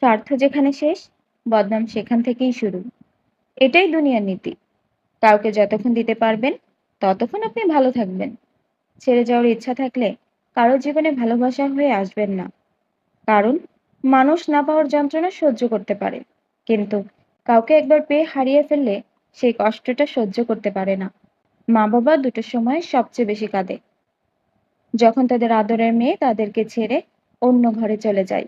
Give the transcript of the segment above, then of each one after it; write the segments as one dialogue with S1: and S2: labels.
S1: স্বার্থ যেখানে শেষ, বদনাম সেখান থেকেই শুরু। এটাই দুনিয়ার নীতি। কাউকে যতক্ষণ দিতে পারবেন, ততক্ষণ আপনি ভালো থাকবেন। ছেড়ে যাওয়ার ইচ্ছা থাকলে কারো জীবনে ভালোবাসা হয়ে আসবেন না। কারণ মানুষ না পাওয়ার যন্ত্রণা সহ্য করতে পারে, কিন্তু কাউকে একবার পেয়ে হারিয়ে ফেললে সেই কষ্টটা সহ্য করতে পারে না। মা বাবা দুটো সময় সবচেয়ে বেশি কাঁদে, যখন তাদের আদরের মেয়ে তাদেরকে ছেড়ে অন্য ঘরে চলে যায়,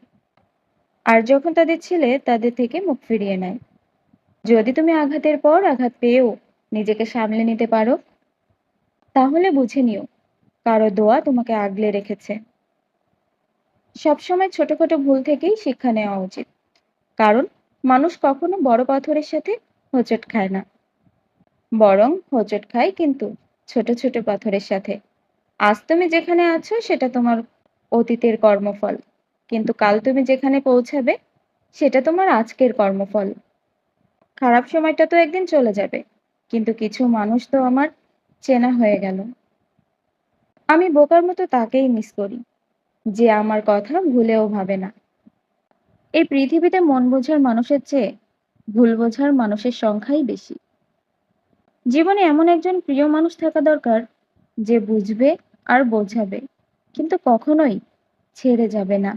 S1: আর যখন তাদের ছেলে তাদের থেকে মুখ ফিরিয়ে নেয়। যদি তুমি আঘাতের পর আঘাত পেয়েও নিজেকে সামলে নিতে পারো, তাহলে বুঝে নিও কারো দোয়া তোমাকে আগলে রেখেছে। সবসময় ছোটখাটো ভুল থেকেই শিক্ষা নেওয়া উচিত, কারণ মানুষ কখনো বড় পাথরের সাথে হোঁচট খায় না, বরং হোঁচট খায় কিন্তু ছোট ছোট পাথরের সাথে। আজ তুমি যেখানে আছো সেটা তোমার অতীতের কর্মফল, কিন্তু কাল তুমি যেখানে পৌঁছাবে সেটা তোমার আজকের কর্মফল। খারাপ সময়টা তো একদিন চলে যাবে, কিন্তু কিছু মানুষ তো আমার চেনা হয়ে গেল। আমি বোকার মতো তাকেই মিস করি, যে আমার কথা ভুলেও ভাবে না। এই পৃথিবীতে মন বোঝার মানুষের চেয়ে ভুল বোঝার মানুষের সংখ্যাই বেশি। জীবনে এমন একজন প্রিয় মানুষ থাকা দরকার, যে বুঝবে আর বোঝাবে, কিন্তু কখনোই ছেড়ে যাবে না।